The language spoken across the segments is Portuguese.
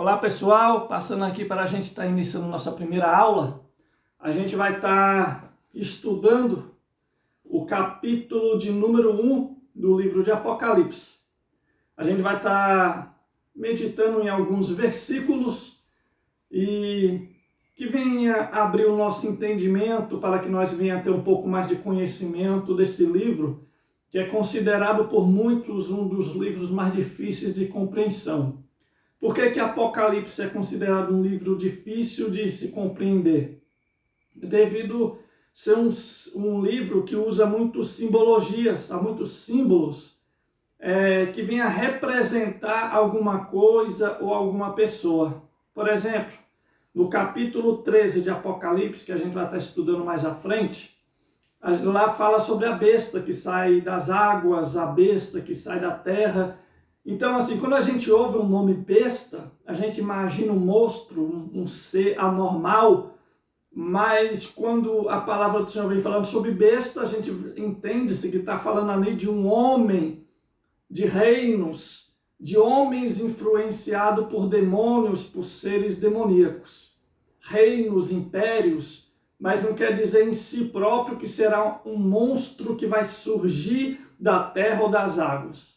Olá pessoal, passando aqui para a gente estar iniciando nossa primeira aula. A gente vai estar estudando o capítulo de número 1 do livro de Apocalipse. A gente vai estar meditando em alguns versículos e que venha abrir o nosso entendimento para que nós venhamos ter um pouco mais de conhecimento desse livro, que é considerado por muitos um dos livros mais difíceis de compreensão. Por que Apocalipse é considerado um livro difícil de se compreender? Devido ser um livro que usa muitas simbologias, há muitos símbolos que vêm a representar alguma coisa ou alguma pessoa. Por exemplo, no capítulo 13 de Apocalipse, que a gente vai estar estudando mais à frente, lá fala sobre a besta que sai das águas, a besta que sai da terra. Então, assim, quando a gente ouve o nome besta, a gente imagina um monstro, um ser anormal, mas quando a palavra do Senhor vem falando sobre besta, a gente entende-se que está falando ali de um homem, de reinos, de homens influenciados por demônios, por seres demoníacos. Reinos, impérios, mas não quer dizer em si próprio que será um monstro que vai surgir da terra ou das águas.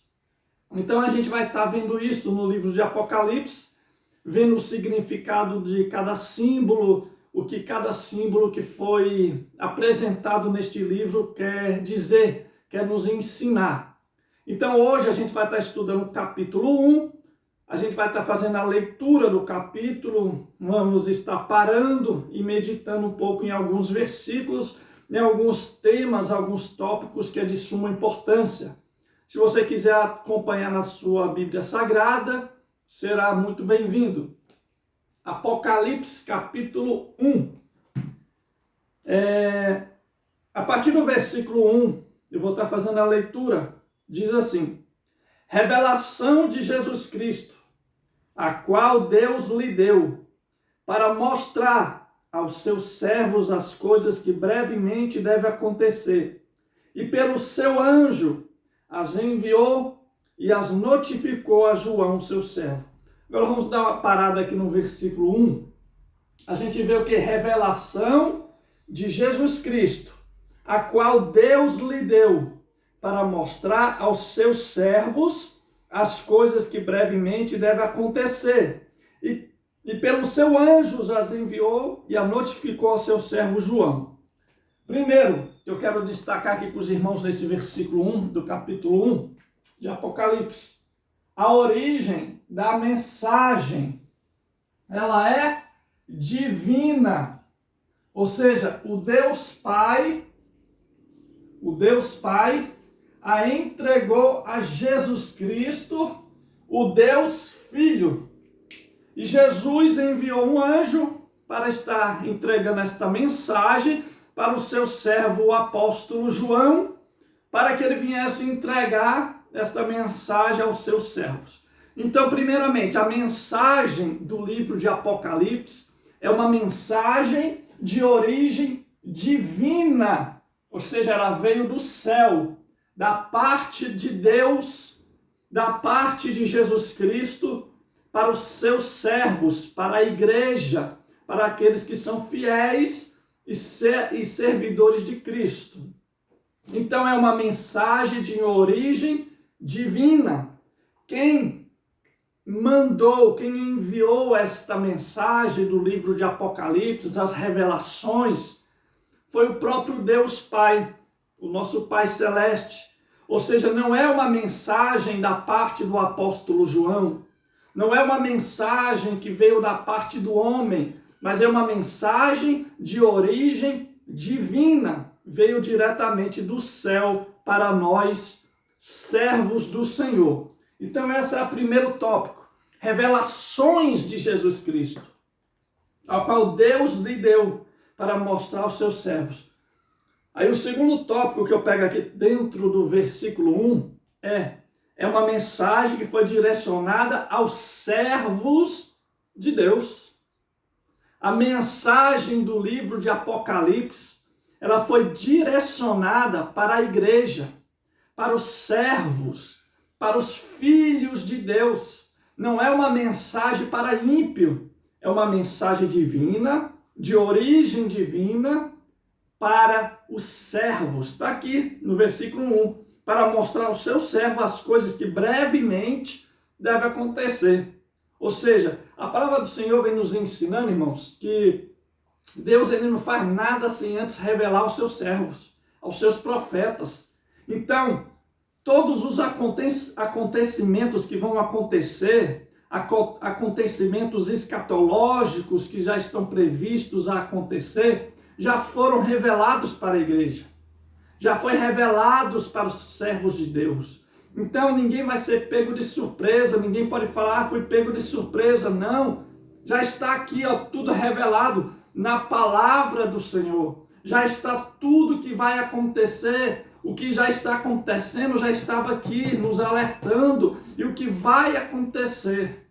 Então a gente vai estar vendo isso no livro de Apocalipse, vendo o significado de cada símbolo, o que cada símbolo que foi apresentado neste livro quer dizer, quer nos ensinar. Então hoje a gente vai estar estudando o capítulo 1, a gente vai estar fazendo a leitura do capítulo, vamos estar parando e meditando um pouco em alguns versículos, em alguns temas, alguns tópicos que é de suma importância. Se você quiser acompanhar na sua Bíblia Sagrada, será muito bem-vindo. Apocalipse, capítulo 1. A partir do versículo 1, eu vou estar fazendo a leitura, diz assim: revelação de Jesus Cristo, a qual Deus lhe deu, para mostrar aos seus servos as coisas que brevemente devem acontecer, e pelo seu anjo as enviou e as notificou a João, seu servo. Agora vamos dar uma parada aqui no versículo 1. A gente vê o que? Revelação de Jesus Cristo, a qual Deus lhe deu para mostrar aos seus servos as coisas que brevemente devem acontecer. E pelo seu anjo as enviou e a notificou ao seu servo João. Primeiro, eu quero destacar aqui para os irmãos nesse versículo 1 do capítulo 1 de Apocalipse. A origem da mensagem, ela é divina. Ou seja, o Deus Pai a entregou a Jesus Cristo, o Deus Filho. E Jesus enviou um anjo para estar entregando esta mensagem para o seu servo, o apóstolo João, para que ele viesse entregar esta mensagem aos seus servos. Então, primeiramente, a mensagem do livro de Apocalipse é uma mensagem de origem divina, ou seja, ela veio do céu, da parte de Deus, da parte de Jesus Cristo, para os seus servos, para a igreja, para aqueles que são fiéis e servidores de Cristo. Então é uma mensagem de origem divina. Quem enviou esta mensagem do livro de Apocalipse, as revelações, foi o próprio Deus Pai, o nosso Pai Celeste. Ou seja, não é uma mensagem da parte do apóstolo João, não é uma mensagem que veio da parte do homem, mas é uma mensagem de origem divina, veio diretamente do céu para nós, servos do Senhor. Então esse é o primeiro tópico, revelações de Jesus Cristo, ao qual Deus lhe deu para mostrar aos seus servos. Aí o segundo tópico que eu pego aqui dentro do versículo 1 é uma mensagem que foi direcionada aos servos de Deus. A mensagem do livro de Apocalipse, ela foi direcionada para a igreja, para os servos, para os filhos de Deus. não é uma mensagem para ímpio, é uma mensagem divina, de origem divina, para os servos. Está aqui no versículo 1, para mostrar ao seu servo as coisas que brevemente devem acontecer. Ou seja, a palavra do Senhor vem nos ensinando, irmãos, que Deus ele não faz nada sem antes revelar aos seus servos, aos seus profetas. Então, todos os acontecimentos que vão acontecer, acontecimentos escatológicos que já estão previstos a acontecer, já foram revelados para a igreja. Já foi revelados para os servos de Deus. Então ninguém vai ser pego de surpresa, ninguém pode falar, fui pego de surpresa. Não, já está aqui, ó, tudo revelado na palavra do Senhor. Já está tudo que vai acontecer. O que já está acontecendo já estava aqui nos alertando. E o que vai acontecer.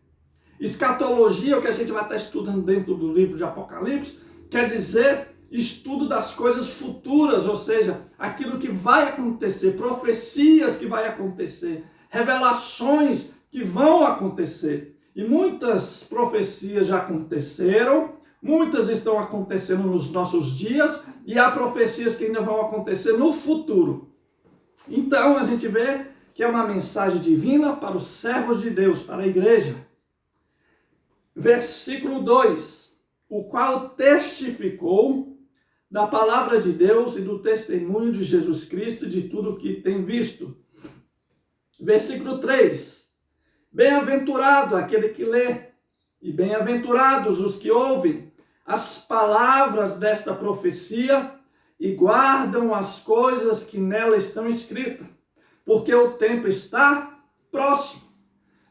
Escatologia, o que a gente vai estar estudando dentro do livro de Apocalipse, quer dizer estudo das coisas futuras, ou seja, aquilo que vai acontecer, profecias que vai acontecer, revelações que vão acontecer. E muitas profecias já aconteceram, muitas estão acontecendo nos nossos dias, e há profecias que ainda vão acontecer no futuro. Então a gente vê que é uma mensagem divina para os servos de Deus, para a igreja. Versículo 2, o qual testificou da palavra de Deus e do testemunho de Jesus Cristo e de tudo o que tem visto. Versículo 3, bem-aventurado aquele que lê, e bem-aventurados os que ouvem as palavras desta profecia e guardam as coisas que nela estão escritas, porque o tempo está próximo.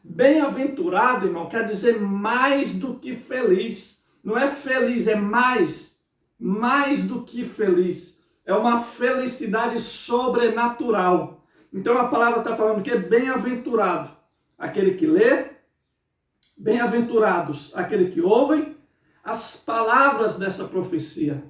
Bem-aventurado, irmão, quer dizer mais do que feliz. Não é feliz, é mais do que feliz. É uma felicidade sobrenatural. Então a palavra está falando que é bem-aventurado aquele que lê, bem-aventurados aquele que ouvem as palavras dessa profecia.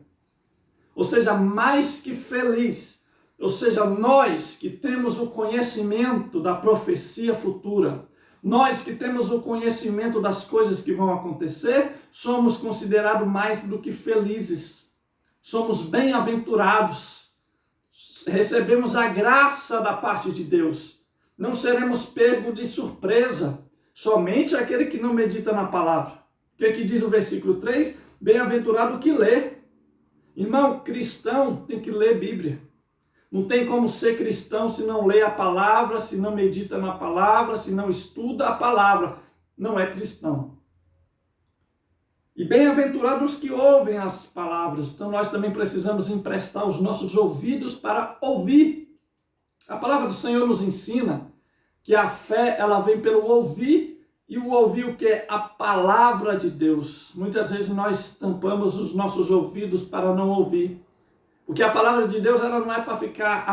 Ou seja, mais que feliz. Ou seja, nós que temos o conhecimento da profecia futura, nós que temos o conhecimento das coisas que vão acontecer, somos considerados mais do que felizes. Somos bem-aventurados. Recebemos a graça da parte de Deus. Não seremos pegos de surpresa. Somente aquele que não medita na palavra. O que diz o versículo 3? Bem-aventurado o que lê. Irmão, cristão tem que ler Bíblia. Não tem como ser cristão se não lê a palavra, se não medita na palavra, se não estuda a palavra. Não é cristão. E bem-aventurados os que ouvem as palavras. Então nós também precisamos emprestar os nossos ouvidos para ouvir. A palavra do Senhor nos ensina que a fé ela vem pelo ouvir, e o ouvir o que é a palavra de Deus. Muitas vezes nós tampamos os nossos ouvidos para não ouvir. Porque a palavra de Deus ela não é para ficar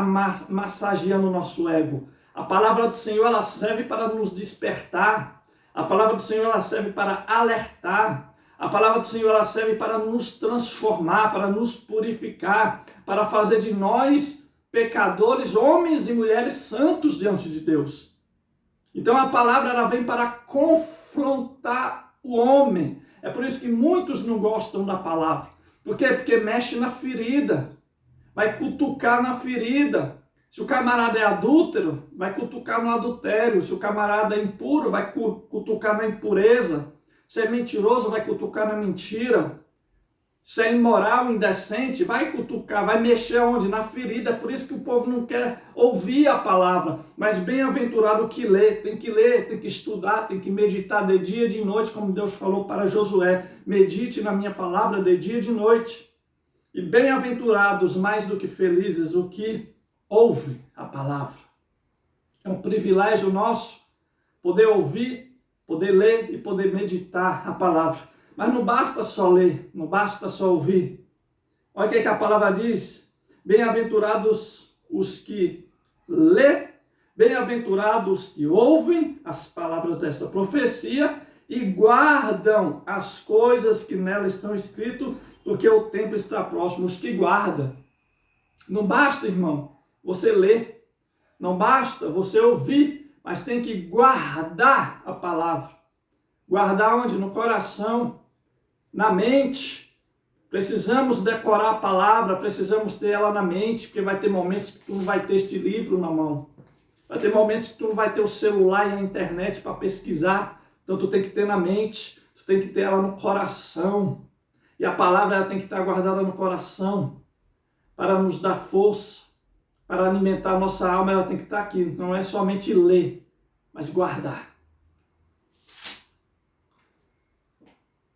massageando o nosso ego. A palavra do Senhor ela serve para nos despertar. A palavra do Senhor ela serve para alertar. A palavra do Senhor ela serve para nos transformar, para nos purificar, para fazer de nós pecadores, homens e mulheres santos diante de Deus. Então a palavra ela vem para confrontar o homem. É por isso que muitos não gostam da palavra. Por quê? Porque mexe na ferida. Vai cutucar na ferida. Se o camarada é adúltero, vai cutucar no adultério. Se o camarada é impuro, vai cutucar na impureza. Se é mentiroso, vai cutucar na mentira. Se é imoral, indecente, vai cutucar, vai mexer onde? Na ferida. É por isso que o povo não quer ouvir a palavra. Mas bem-aventurado que lê, tem que ler, tem que estudar, tem que meditar de dia e de noite, como Deus falou para Josué. Medite na minha palavra de dia e de noite. E bem-aventurados, mais do que felizes, o que ouve a palavra. É um privilégio nosso poder ouvir, poder ler e poder meditar a palavra. Mas não basta só ler, não basta só ouvir. Olha o que a palavra diz. Bem-aventurados os que lê, bem-aventurados os que ouvem as palavras dessa profecia e guardam as coisas que nela estão escritas, porque o tempo está próximo. Os que guardam. Não basta, irmão, você ler. Não basta você ouvir, mas tem que guardar a palavra. Guardar onde? No coração, na mente. Precisamos decorar a palavra, precisamos ter ela na mente, porque vai ter momentos que tu não vai ter este livro na mão. Vai ter momentos que tu não vai ter o celular e a internet para pesquisar. Então tu tem que ter na mente, tu tem que ter ela no coração. E a palavra ela tem que estar guardada no coração para nos dar força, para alimentar a nossa alma. Ela tem que estar aqui. Não é somente ler, mas guardar.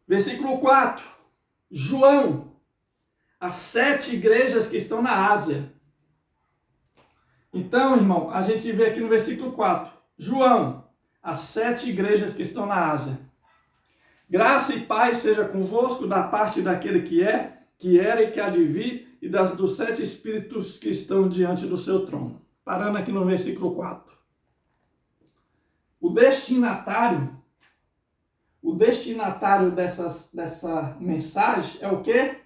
Versículo 4. João, as 7 igrejas que estão na Ásia. Então, irmão, a gente vê aqui no versículo 4. João, as 7 igrejas que estão na Ásia. Graça e paz seja convosco da parte daquele que é, que era e que há de vir, e dos 7 espíritos que estão diante do seu trono. Parando aqui no versículo 4. O destinatário dessa mensagem é o quê?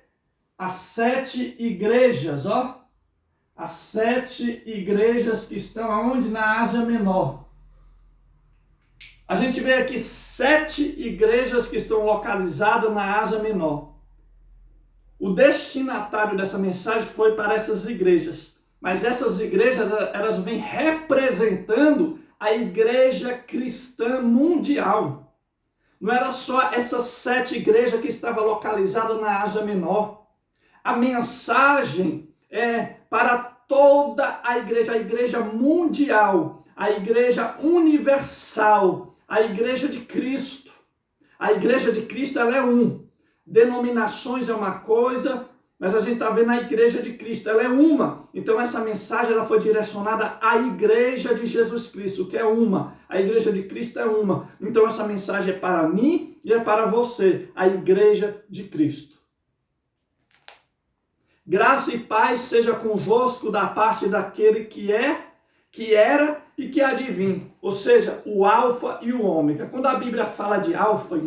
As 7 igrejas, ó. As 7 igrejas que estão aonde? Na Ásia Menor. A gente vê aqui 7 igrejas que estão localizadas na Ásia Menor. O destinatário dessa mensagem foi para essas igrejas. Mas essas igrejas, elas vêm representando a igreja cristã mundial. Não era só essas 7 igrejas que estavam localizadas na Ásia Menor. A mensagem é para toda a igreja mundial, a igreja universal, a igreja de Cristo. A igreja de Cristo ela é um. Denominações é uma coisa, mas a gente está vendo a igreja de Cristo, ela é uma. Então essa mensagem ela foi direcionada à igreja de Jesus Cristo, que é uma. A igreja de Cristo é uma. Então essa mensagem é para mim e é para você, a igreja de Cristo. Graça e paz seja convosco da parte daquele que é, que era e que há de vir. Ou seja, o alfa e o ômega. Quando a Bíblia fala de alfa e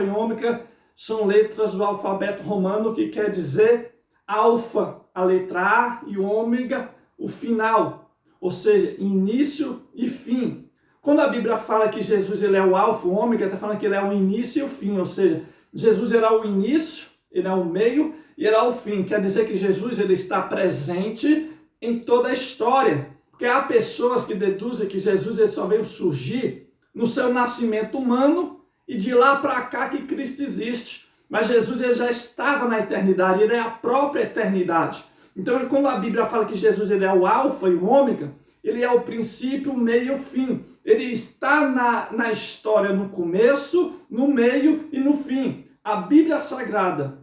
ômega são letras do alfabeto romano, que quer dizer alfa, a letra A, e ômega, o final. Ou seja, início e fim. Quando a Bíblia fala que Jesus ele é o alfa, o ômega, está falando que ele é o início e o fim. Ou seja, Jesus era o início, ele é o meio e ele é o fim. Quer dizer que Jesus ele está presente em toda a história. Porque há pessoas que deduzem que Jesus ele só veio surgir no seu nascimento humano e de lá para cá que Cristo existe. Mas Jesus ele já estava na eternidade, ele é a própria eternidade. Então, quando a Bíblia fala que Jesus ele é o alfa e o ômega, ele é o princípio, o meio e o fim. Ele está na história no começo, no meio e no fim. A Bíblia Sagrada,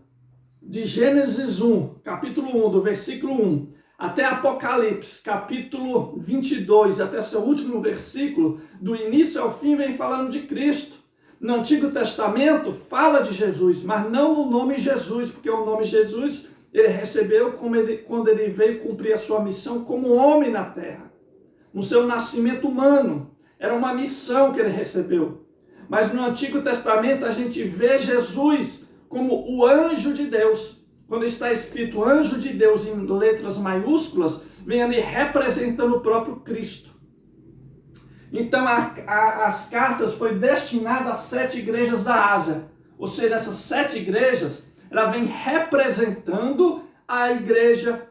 de Gênesis 1, capítulo 1, do versículo 1, até Apocalipse, capítulo 22, até seu último versículo, do início ao fim, vem falando de Cristo. No Antigo Testamento, fala de Jesus, mas não no nome Jesus, porque o nome Jesus, ele recebeu quando ele veio cumprir a sua missão como homem na terra. No seu nascimento humano, era uma missão que ele recebeu. Mas no Antigo Testamento, a gente vê Jesus como o anjo de Deus. Quando está escrito anjo de Deus em letras maiúsculas, vem ali representando o próprio Cristo. Então, as cartas foram destinadas às 7 igrejas da Ásia. Ou seja, essas 7 igrejas, ela vem representando a igreja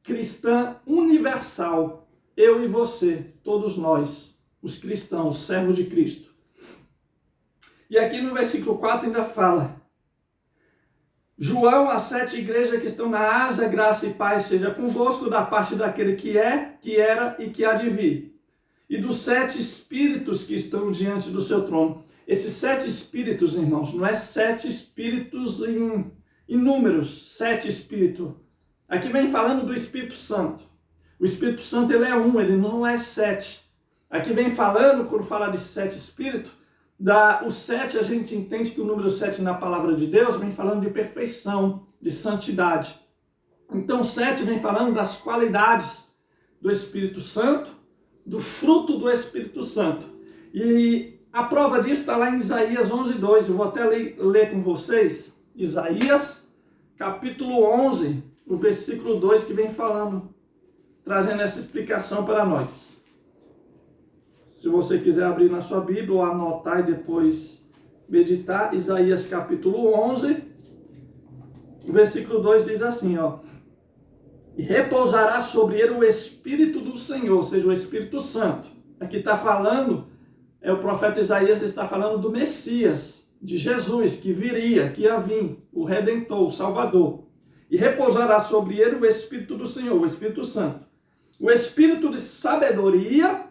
cristã universal. Eu e você, todos nós, os cristãos, servos de Cristo. E aqui no versículo 4 ainda fala: João, as 7 igrejas que estão na Ásia, graça e paz seja convosco da parte daquele que é, que era e que há de vir. E dos 7 espíritos que estão diante do seu trono. Esses 7 espíritos, irmãos, não é 7 espíritos em números, 7 espíritos. Aqui vem falando do Espírito Santo. O Espírito Santo ele é um, ele não é 7. Aqui vem falando, quando fala de 7 espíritos, o 7 a gente entende que o número 7 na palavra de Deus vem falando de perfeição, de santidade. Então 7 vem falando das qualidades do Espírito Santo, do fruto do Espírito Santo. E a prova disso está lá em Isaías 11:2. Eu vou até ler com vocês. Isaías, capítulo 11, o versículo 2, que vem falando, trazendo essa explicação para nós. Se Se você quiser abrir na sua Bíblia ou anotar e depois meditar, Isaías capítulo 11, o versículo 2 diz assim, ó. E repousará sobre ele o Espírito do Senhor, ou seja, o Espírito Santo. Aqui está falando, o profeta Isaías está falando do Messias, de Jesus, que viria, que ia vir, o Redentor, o Salvador. E repousará sobre ele o Espírito do Senhor, o Espírito Santo. O Espírito de sabedoria,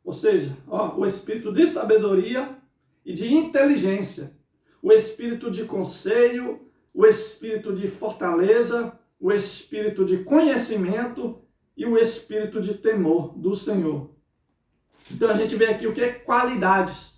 ou seja, o Espírito de sabedoria e de inteligência. O Espírito de conselho, o Espírito de fortaleza, o Espírito de conhecimento e o Espírito de temor do Senhor. Então a gente vê aqui o que é qualidades,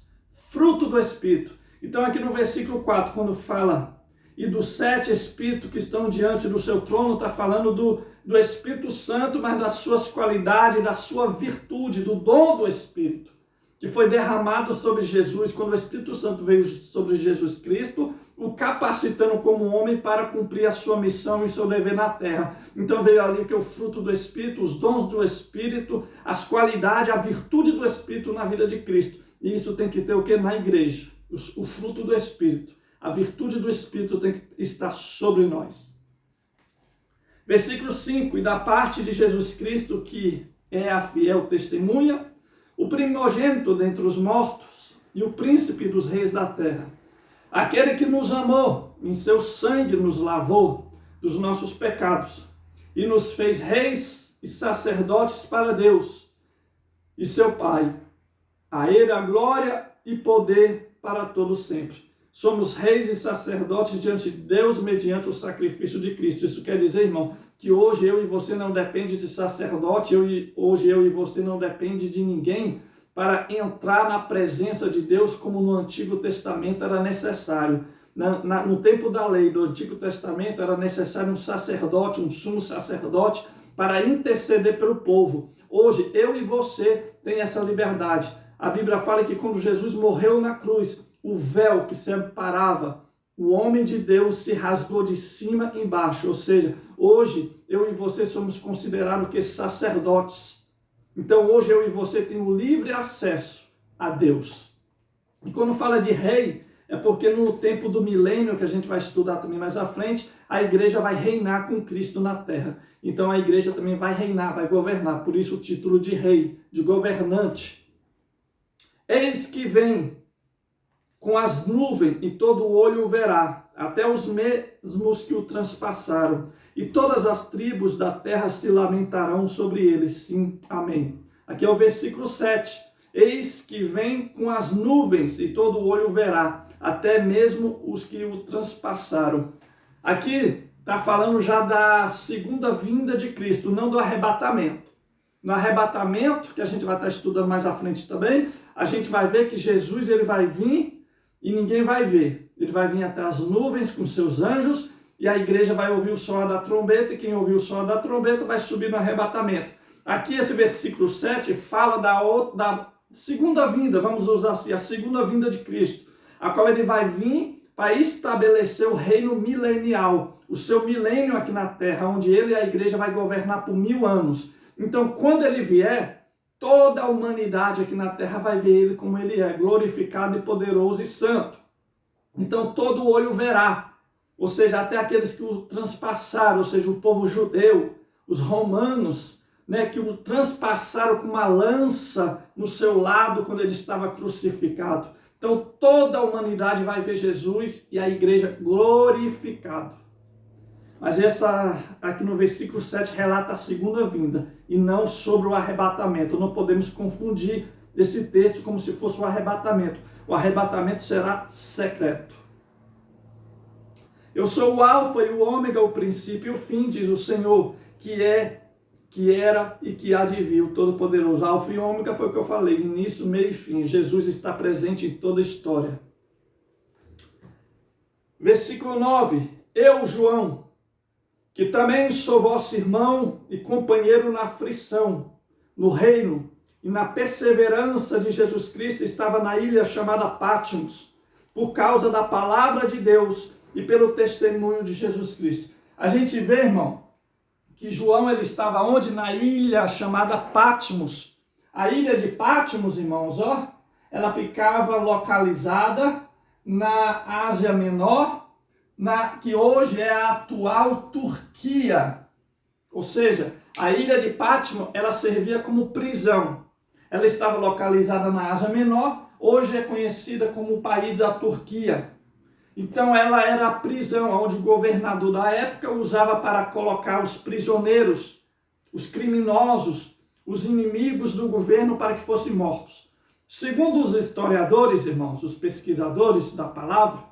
fruto do Espírito. Então aqui no versículo 4, quando fala, e dos 7 Espíritos que estão diante do seu trono, está falando do Espírito Santo, mas das suas qualidades, da sua virtude, do dom do Espírito, que foi derramado sobre Jesus, quando o Espírito Santo veio sobre Jesus Cristo, o capacitando como homem para cumprir a sua missão e o seu dever na terra. Então veio ali que é o fruto do Espírito, os dons do Espírito, as qualidades, a virtude do Espírito na vida de Cristo. E isso tem que ter o que? Na igreja. O fruto do Espírito. A virtude do Espírito tem que estar sobre nós. Versículo 5. E da parte de Jesus Cristo, que é a fiel testemunha, o primogênito dentre os mortos e o príncipe dos reis da terra. Aquele que nos amou, em seu sangue nos lavou dos nossos pecados e nos fez reis e sacerdotes para Deus e seu Pai. A ele a glória e poder para todos sempre. Somos reis e sacerdotes diante de Deus mediante o sacrifício de Cristo. Isso quer dizer, irmão, que hoje eu e você não depende de sacerdote, hoje eu e você não depende de ninguém para entrar na presença de Deus como no Antigo Testamento era necessário. No tempo da lei do Antigo Testamento era necessário um sacerdote, um sumo sacerdote para interceder pelo povo. Hoje eu e você tem essa liberdade. A Bíblia fala que quando Jesus morreu na cruz, o véu que separava o homem de Deus se rasgou de cima embaixo. Ou seja, hoje eu e você somos considerados que sacerdotes. Então hoje eu e você temos livre acesso a Deus. E quando fala de rei, é porque no tempo do milênio, que a gente vai estudar também mais à frente, a igreja vai reinar com Cristo na terra. Então a igreja também vai reinar, vai governar. Por isso o título de rei, de governante. Eis que vem com as nuvens e todo olho o verá, até os mesmos que o transpassaram. E todas as tribos da terra se lamentarão sobre eles. Sim, amém. Aqui é o versículo 7. Eis que vem com as nuvens e todo olho verá, até mesmo os que o transpassaram. Aqui está falando já da segunda vinda de Cristo, não do arrebatamento. No arrebatamento, que a gente vai estar estudando mais à frente também, a gente vai ver que Jesus ele vai vir e ninguém vai ver. Ele vai vir até as nuvens com seus anjos, e a igreja vai ouvir o som da trombeta, e quem ouvir o som da trombeta vai subir no arrebatamento. Aqui esse versículo 7 fala da segunda vinda, vamos usar assim, a segunda vinda de Cristo, a qual ele vai vir para estabelecer o reino milenial, o seu milênio aqui na terra, onde ele e a igreja vai governar por 1000 anos. Então quando ele vier, toda a humanidade aqui na terra vai ver ele como ele é, glorificado e poderoso e santo. Então todo olho verá. Ou seja, até aqueles que o transpassaram, ou seja, o povo judeu, os romanos, né, que o transpassaram com uma lança no seu lado quando ele estava crucificado. Então toda a humanidade vai ver Jesus e a igreja glorificado. Mas aqui no versículo 7 relata a segunda vinda e não sobre o arrebatamento. Não podemos confundir esse texto como se fosse o arrebatamento. O arrebatamento será secreto. Eu sou o alfa e o ômega, o princípio e o fim, diz o Senhor, que é, que era e que há de vir, o Todo-Poderoso. Alfa e ômega foi o que eu falei, início, meio e fim. Jesus está presente em toda a história. Versículo 9. Eu, João, que também sou vosso irmão e companheiro na aflição, no reino e na perseverança de Jesus Cristo, estava na ilha chamada Patmos, por causa da palavra de Deus e pelo testemunho de Jesus Cristo. A gente vê, irmão, que João ele estava onde? Na ilha chamada Patmos. A ilha de Patmos, irmãos, ó, ela ficava localizada na Ásia Menor, que hoje é a atual Turquia. Ou seja, a ilha de Patmos, ela servia como prisão. Ela estava localizada na Ásia Menor, hoje é conhecida como o país da Turquia. Então ela era a prisão onde o governador da época usava para colocar os prisioneiros, os criminosos, os inimigos do governo para que fossem mortos. Segundo os historiadores, irmãos, os pesquisadores da palavra,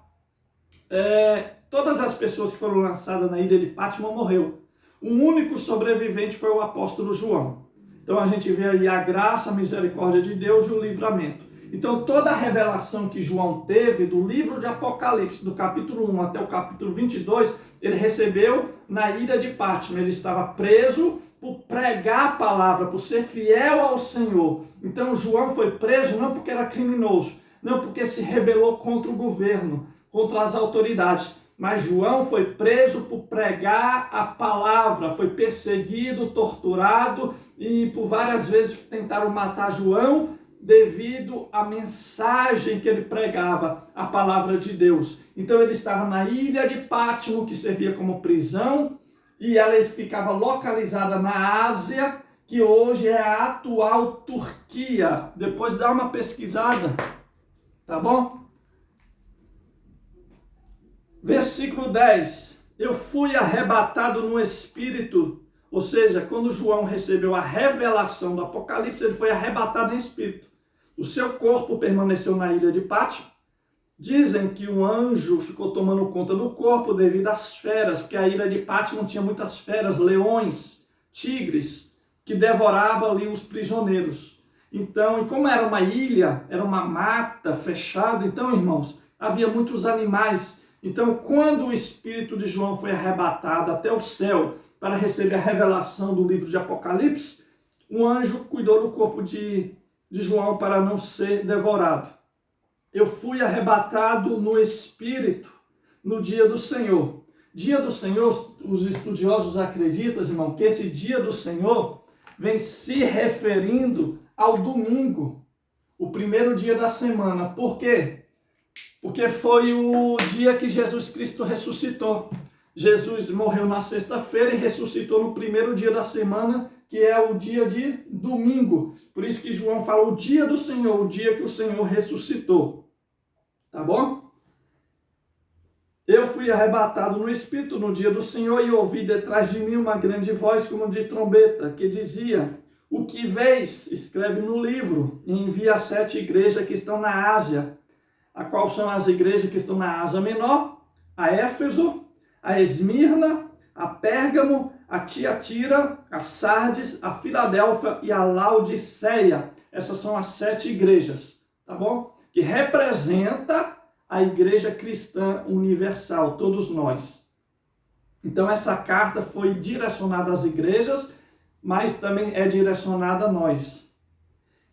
todas as pessoas que foram lançadas na ilha de Patmos morreu. O único sobrevivente foi o apóstolo João. Então a gente vê aí a graça, a misericórdia de Deus e o livramento. Então toda a revelação que João teve do livro de Apocalipse, do capítulo 1 até o capítulo 22, ele recebeu na ilha de Patmos. Ele estava preso por pregar a palavra, por ser fiel ao Senhor. Então João foi preso não porque era criminoso, não porque se rebelou contra o governo, contra as autoridades, mas João foi preso por pregar a palavra, foi perseguido, torturado e por várias vezes tentaram matar João devido à mensagem que ele pregava, a palavra de Deus. Então ele estava na ilha de Patmos, que servia como prisão, e ela ficava localizada na Ásia, que hoje é a atual Turquia. Depois dá uma pesquisada, tá bom? Versículo 10. Eu fui arrebatado no espírito. Ou seja, quando João recebeu a revelação do Apocalipse, ele foi arrebatado em espírito. O seu corpo permaneceu na ilha de Patmos. Dizem que um anjo ficou tomando conta do corpo devido às feras, porque a ilha de Patmos tinha muitas feras, leões, tigres, que devoravam ali os prisioneiros. Então, e como era uma ilha, era uma mata fechada, então, irmãos, havia muitos animais. Então, quando o espírito de João foi arrebatado até o céu para receber a revelação do livro de Apocalipse, um anjo cuidou do corpo de João para não ser devorado. Eu fui arrebatado no espírito no dia do Senhor. Dia do Senhor, os estudiosos acreditam, irmão, que esse dia do Senhor vem se referindo ao domingo, o primeiro dia da semana. Por quê? Porque foi o dia que Jesus Cristo ressuscitou. Jesus morreu na sexta-feira e ressuscitou no primeiro dia da semana, que é o dia de domingo. Por isso que João fala o dia do Senhor, o dia que o Senhor ressuscitou. Tá bom? Eu fui arrebatado no Espírito no dia do Senhor e ouvi detrás de mim uma grande voz como de trombeta, que dizia: o que vês, escreve no livro e envia às 7 igrejas que estão na Ásia. A qual são as igrejas que estão na Ásia Menor? A Éfeso, a Esmirna, a Pérgamo, a Tiatira, a Sardes, a Filadélfia e a Laodiceia. Essas são as 7 igrejas, tá bom? Que representa a igreja cristã universal, todos nós. Então essa carta foi direcionada às igrejas, mas também é direcionada a nós.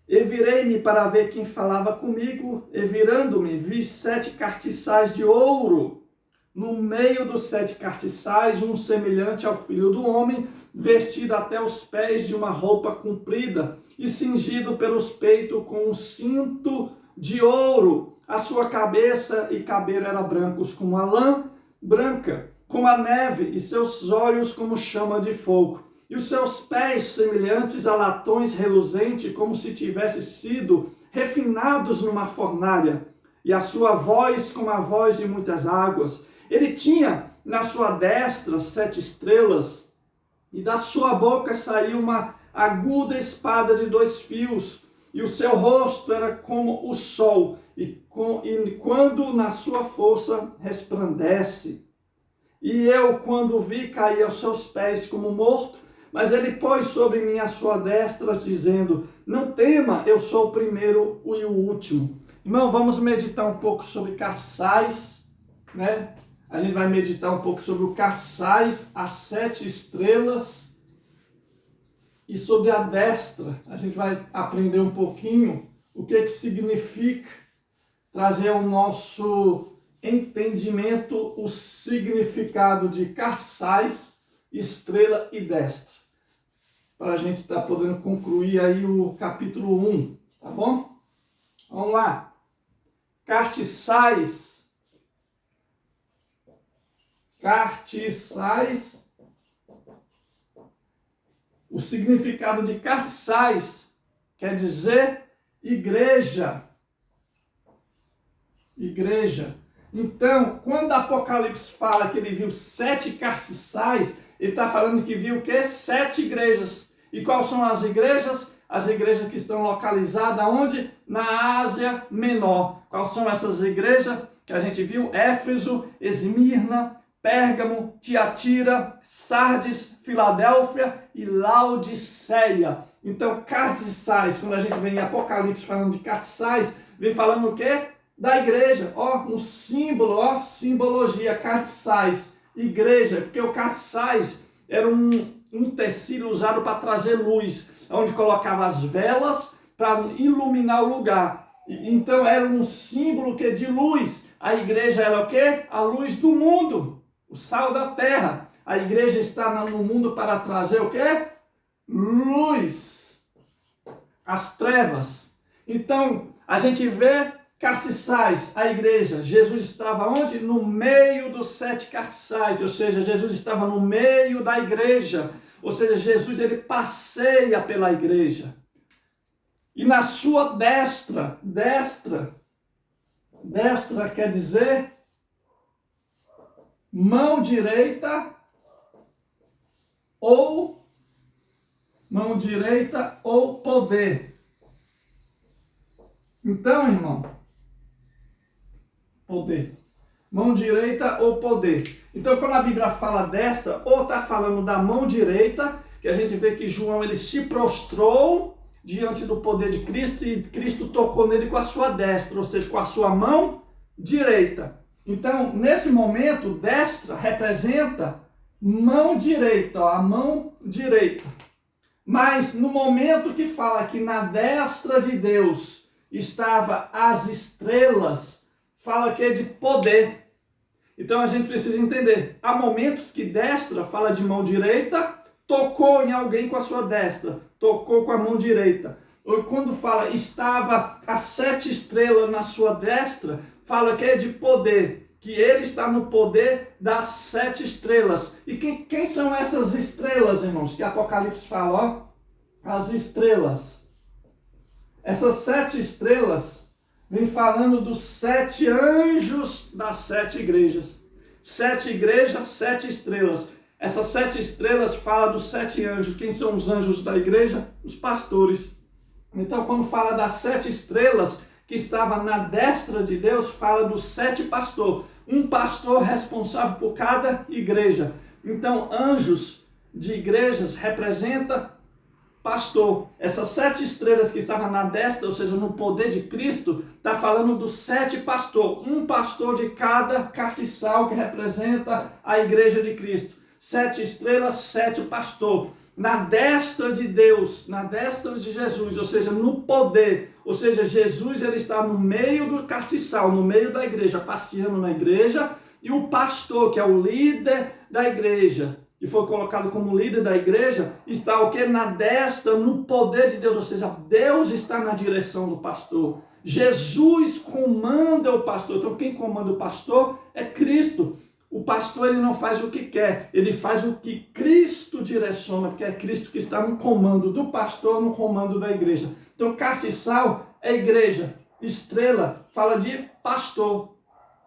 E virei-me para ver quem falava comigo, e virando-me, vi 7 castiçais de ouro. No meio dos 7 castiçais, um semelhante ao Filho do Homem, vestido até os pés de uma roupa comprida, e cingido pelos peitos com um cinto de ouro. A sua cabeça e cabelo eram brancos como a lã branca, como a neve, e seus olhos como chama de fogo. E os seus pés semelhantes a latões reluzentes, como se tivessem sido refinados numa fornalha. E a sua voz como a voz de muitas águas. Ele tinha na sua destra 7 estrelas, e da sua boca saiu uma aguda espada de 2 fios, e o seu rosto era como o sol, e quando na sua força resplandece. E eu, quando vi, caí aos seus pés como morto, mas ele pôs sobre mim a sua destra, dizendo: não tema, eu sou o primeiro e o último. Irmão, vamos meditar um pouco sobre Carsais, né? A gente vai meditar um pouco sobre o Carsais, as 7 estrelas, e sobre a destra. A gente vai aprender um pouquinho o que significa, trazer ao nosso entendimento o significado de Carsais, estrela e destra. para a gente estar podendo concluir aí o capítulo 1, tá bom? Vamos lá. Cartiçais. Cartiçais. O significado de cartiçais quer dizer igreja. Igreja. Então, quando Apocalipse fala que ele viu 7 cartiçais, ele está falando que viu o quê? 7 igrejas. E quais são as igrejas? As igrejas que estão localizadas onde? Na Ásia Menor. Quais são essas igrejas que a gente viu? Éfeso, Esmirna, Pérgamo, Tiatira, Sardes, Filadélfia e Laodiceia. Então, cartiçais, quando a gente vem em Apocalipse falando de cartiçais, vem falando o quê? Da igreja. Ó, um símbolo, ó, simbologia, cartiçais, igreja, porque o cartiçais era um tecido usado para trazer luz, onde colocava as velas para iluminar o lugar. Então, era um símbolo que de luz. A igreja era o quê? A luz do mundo. O sal da terra. A igreja está no mundo para trazer o quê? Luz. As trevas. Então, a gente vê cartiçais, a igreja. Jesus estava onde? No meio dos 7 cartiçais. Ou seja, Jesus estava no meio da igreja. Ou seja, Jesus ele passeia pela igreja. E na sua destra quer dizer mão direita ou poder. Então, irmão, poder. Mão direita ou poder. Então, quando a Bíblia fala destra, ou está falando da mão direita, que a gente vê que João ele se prostrou diante do poder de Cristo e Cristo tocou nele com a sua destra, ou seja, com a sua mão direita. Então, nesse momento, destra representa mão direita, ó, a mão direita. Mas no momento que fala que na destra de Deus estava as estrelas, fala que é de poder. Então a gente precisa entender. Há momentos que destra fala de mão direita, tocou em alguém com a sua destra, tocou com a mão direita. Ou quando fala estava as 7 estrelas na sua destra, fala que é de poder, que ele está no poder das 7 estrelas. E quem são essas estrelas, irmãos? Que Apocalipse fala, ó, as estrelas. Essas 7 estrelas vem falando dos 7 anjos das 7 igrejas. 7 igrejas, 7 estrelas. Essas 7 estrelas falam dos 7 anjos. Quem são os anjos da igreja? Os pastores. Então, quando fala das 7 estrelas que estava na destra de Deus, fala dos 7 pastores. Um pastor responsável por cada igreja. Então, anjos de igrejas representa pastor. Essas 7 estrelas que estavam na destra, ou seja, no poder de Cristo, está falando dos 7 pastores. Um pastor de cada cartiçal que representa a igreja de Cristo. 7 estrelas, 7 pastor. Na destra de Deus, na destra de Jesus, ou seja, no poder. Ou seja, Jesus ele está no meio do cartiçal, no meio da igreja, passeando na igreja. E o pastor, que é o líder da igreja, que foi colocado como líder da igreja, está o que? Na destra, no poder de Deus. Ou seja, Deus está na direção do pastor. Jesus comanda o pastor. Então, quem comanda o pastor é Cristo. O pastor ele não faz o que quer, ele faz o que Cristo direciona, porque é Cristo que está no comando do pastor, no comando da igreja. Então, cartiçal é igreja, estrela fala de pastor.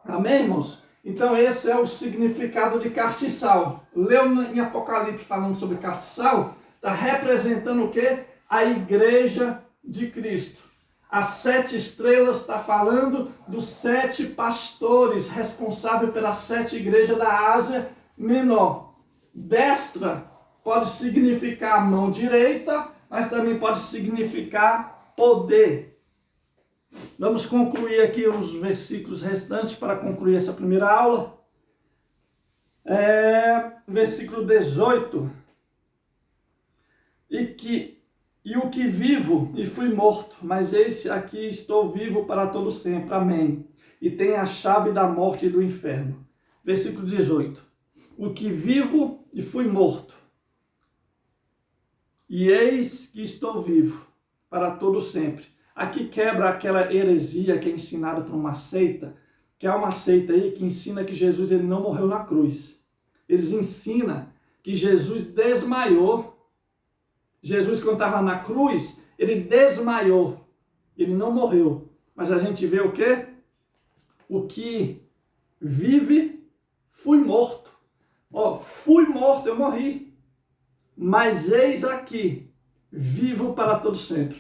Amém, irmãos? Então, esse é o significado de cartiçal. Leu em Apocalipse falando sobre cartiçal, está representando o quê? A igreja de Cristo. As 7 estrelas está falando dos 7 pastores responsáveis pelas 7 igrejas da Ásia Menor. Destra pode significar mão direita, mas também pode significar poder. Vamos concluir aqui os versículos restantes para concluir essa primeira aula. Versículo 18. E o que vivo e fui morto, mas eis aqui estou vivo para todo sempre. Amém. E tenho a chave da morte e do inferno. Versículo 18. O que vivo e fui morto. e eis que estou vivo para todo sempre. Aqui quebra aquela heresia que é ensinada por uma seita, que é uma seita aí que ensina que Jesus ele não morreu na cruz. Eles ensinam que Jesus desmaiou. Jesus, quando estava na cruz, ele desmaiou. Ele não morreu. Mas a gente vê o quê? O que vive, fui morto. Fui morto, eu morri. Mas eis aqui, vivo para todo sempre.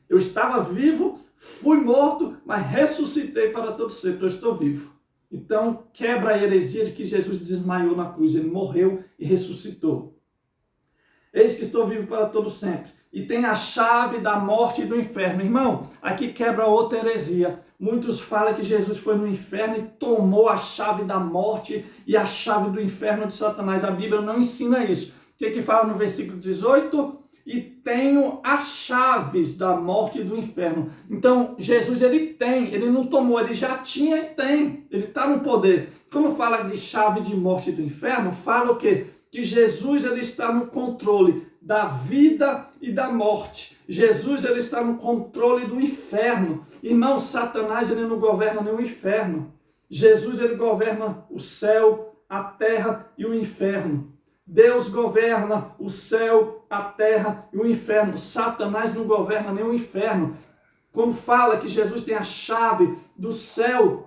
Eu estava vivo, fui morto, mas ressuscitei para todo sempre. Eu estou vivo. Então, quebra a heresia de que Jesus desmaiou na cruz. Ele morreu e ressuscitou. Eis que estou vivo para todo sempre. E tem a chave da morte e do inferno. Irmão, aqui quebra outra heresia. Muitos falam que Jesus foi no inferno e tomou a chave da morte e a chave do inferno de Satanás. A Bíblia não ensina isso. O que fala no versículo 18? E tenho as chaves da morte e do inferno. Então, Jesus, ele não tomou, ele já tinha e tem. Ele está no poder. Quando fala de chave de morte e do inferno, fala o quê? Que Jesus ele está no controle da vida e da morte. Jesus ele está no controle do inferno. Irmão, Satanás ele não governa nem o inferno. Jesus ele governa o céu, a terra e o inferno. Deus governa o céu, a terra e o inferno. Satanás não governa nem o inferno. Quando fala que Jesus tem a chave do céu,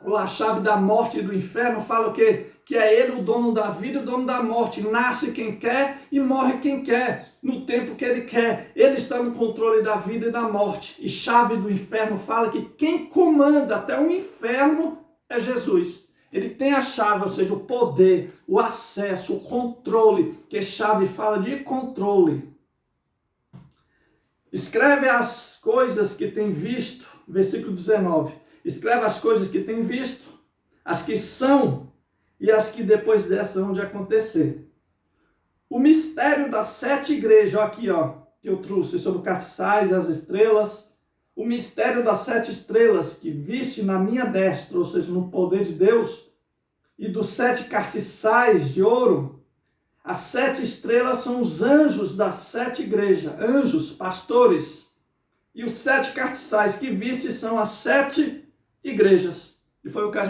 ou a chave da morte e do inferno, fala o quê? Que é ele o dono da vida e o dono da morte. Nasce quem quer e morre quem quer, no tempo que ele quer. Ele está no controle da vida e da morte. E chave do inferno fala que quem comanda até o inferno é Jesus. Ele tem a chave, ou seja, o poder, o acesso, o controle, que chave fala de controle. Escreve as coisas que tem visto, versículo 19. Escreve as coisas que tem visto, as que são e as que depois dessa vão de acontecer. O mistério das 7 igrejas, aqui que eu trouxe sobre o castiçais e as estrelas. O mistério das 7 estrelas que viste na minha destra, ou seja, no poder de Deus, e dos 7 castiçais de ouro. As 7 estrelas são os anjos das 7 igrejas, anjos, pastores. E os 7 castiçais que viste são as 7 igrejas. E foi o que a